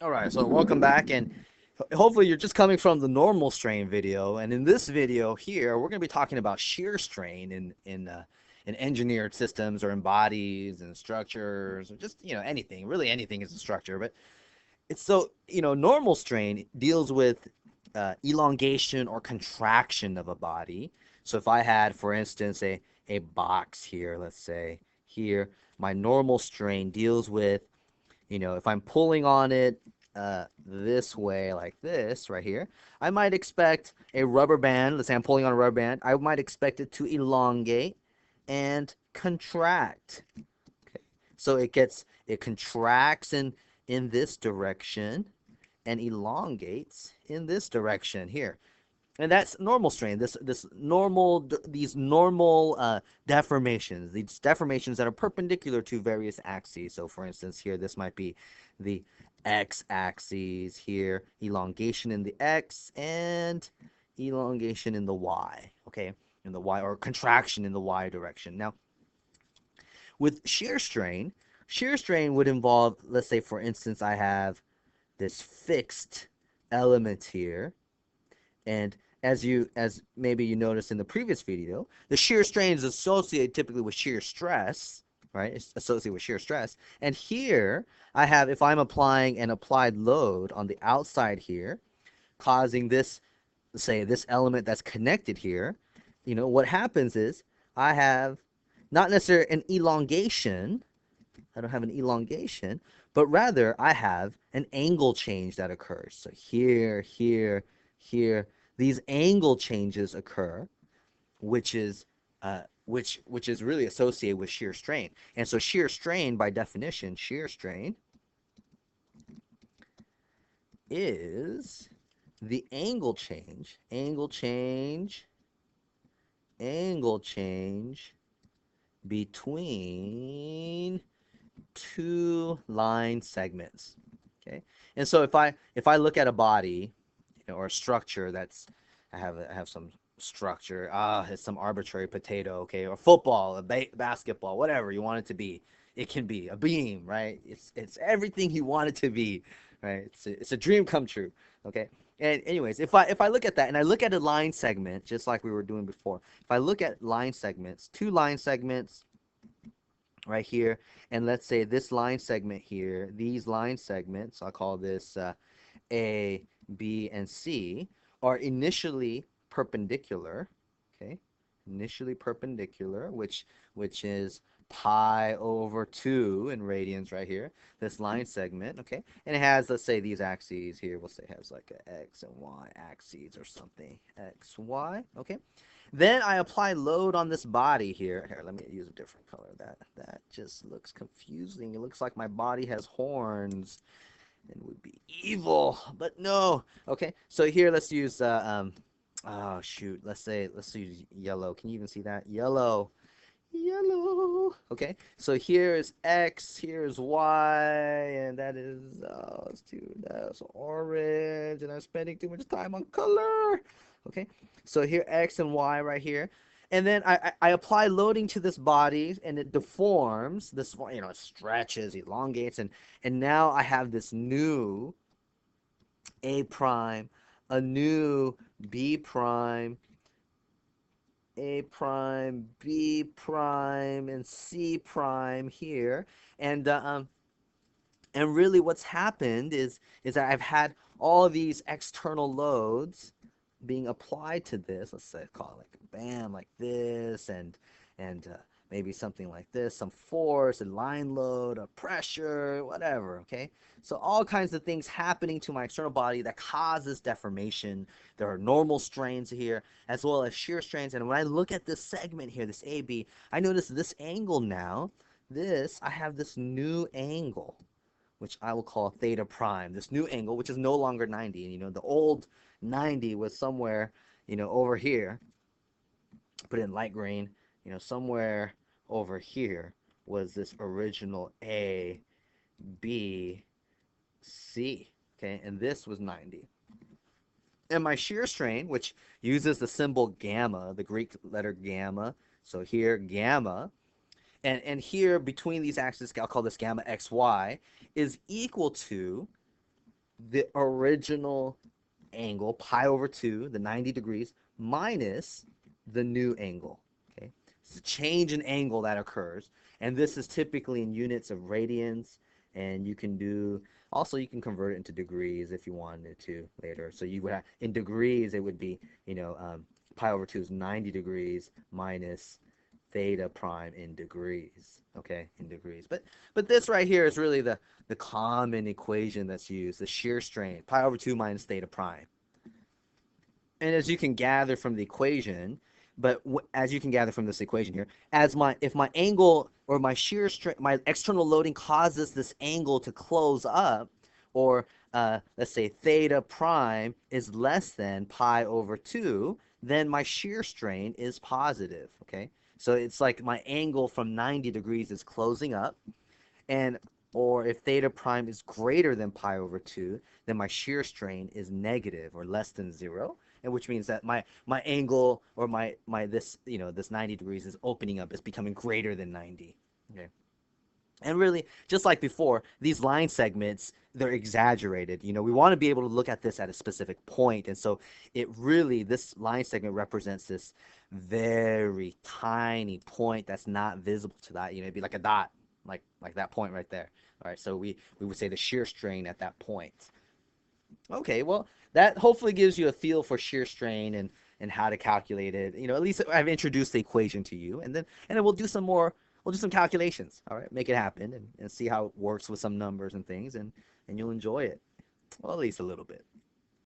All right, so welcome back, and hopefully you're just coming from the normal strain video. And in this video here, we're going to be talking about shear strain in engineered systems or in bodies and structures, or just anything. Really, anything is a structure, but it's so normal strain deals with elongation or contraction of a body. So if I had, for instance, a box here, let's say here, my normal strain deals with if I'm pulling on it this way, like this right here, I might expect a rubber band. Let's say I'm pulling on a rubber band. I might expect it to elongate and contract. Okay. So it contracts in this direction and elongates in this direction here. And that's normal strain. These normal deformations that are perpendicular to various axes. So, for instance, here this might be the x-axis here, elongation in the x and elongation in the y. Okay, in the y, or contraction in the y direction. Now, with shear strain would involve, let's say, for instance, I have this fixed element here, and as maybe you noticed in the previous video, the shear strain is associated typically with shear stress, right? It's associated with shear stress. And here I have, if I'm applying an applied load on the outside here, causing this, say, this element that's connected here, what happens is I have not necessarily an elongation. I don't have an elongation, but rather I have an angle change that occurs. So here, here, here, these angle changes occur, which is which is really associated with shear strain. And so shear strain, by definition, shear strain is the angle change between two line segments. Okay, and so if I look at a body, or a structure that's I have some structure. It's some arbitrary potato, okay, or football, basketball, whatever you want it to be. It can be a beam, right? It's everything you want it to be, right? It's a dream come true, okay. And anyways, if I look at that and I look at a line segment, just like we were doing before, if I look at line segments, two line segments right here, and let's say this line segment here, these line segments, I'll call this A, B, and C, are initially perpendicular, okay? Initially perpendicular, which is pi over 2 in radians right here, this line segment, okay? And it has, let's say, these axes here. We'll say it has like a x and y axes or something. X, y, okay? Then I apply load on this body here. Here, let me use a different color. That just looks confusing. It looks like my body has horns and would be evil, but no. Okay, so here let's use oh shoot, let's use yellow. Can you even see that? Yellow. Yellow. Okay, so here is X, here is Y, and that is that's orange, and I'm spending too much time on color. Okay, so here X and Y right here. And then I apply loading to this body, and it deforms. This, it stretches, elongates, and now I have this new A prime, a new B prime, A prime, B prime, and C prime here. And and really what's happened is that I've had all these external loads being applied to this. Let's say call it like bam, like this, and maybe something like this, some force, a line load, a pressure, whatever. Okay, so all kinds of things happening to my external body that causes deformation. There are normal strains here as well as shear strains. And when I look at this segment here, this AB, I notice this angle now. I have this new angle, which I will call theta prime. This new angle, which is no longer 90. And the old 90 was somewhere, over here. Put it in light green. Somewhere over here was this original A, B, C. Okay, and this was 90. And my shear strain, which uses the symbol gamma, the Greek letter gamma. So here, gamma. And here between these axes, I'll call this gamma xy, is equal to the original angle, pi over 2, the 90 degrees, minus the new angle. Okay, it's a change in angle that occurs, and this is typically in units of radians, and you can do, also you can convert it into degrees if you wanted to later. So you would have, in degrees, it would be, pi over 2 is 90 degrees minus theta prime in degrees. Okay, in degrees. But this right here is really the common equation that's used, the shear strain, pi over 2 minus theta prime. And as you can gather from the equation, as you can gather from this equation here, if my angle or my shear strength, my external loading causes this angle to close up, or let's say theta prime is less than pi over 2, then my shear strain is positive. Okay, so it's like my angle from 90 degrees is closing up, and or if theta prime is greater than pi over 2, then my shear strain is negative or less than 0, and which means that my angle, or my this, this 90 degrees is opening up, is becoming greater than 90. Okay. And really, just like before, these line segments, they're exaggerated. We want to be able to look at this at a specific point. And so this line segment represents this very tiny point that's not visible to that. It'd be like a dot, like that point right there. All right, so we would say the shear strain at that point. Okay, well, that hopefully gives you a feel for shear strain and how to calculate it. At least I've introduced the equation to you, and then we'll do some calculations. All right, make it happen, and see how it works with some numbers and things, and you'll enjoy it. Well, at least a little bit.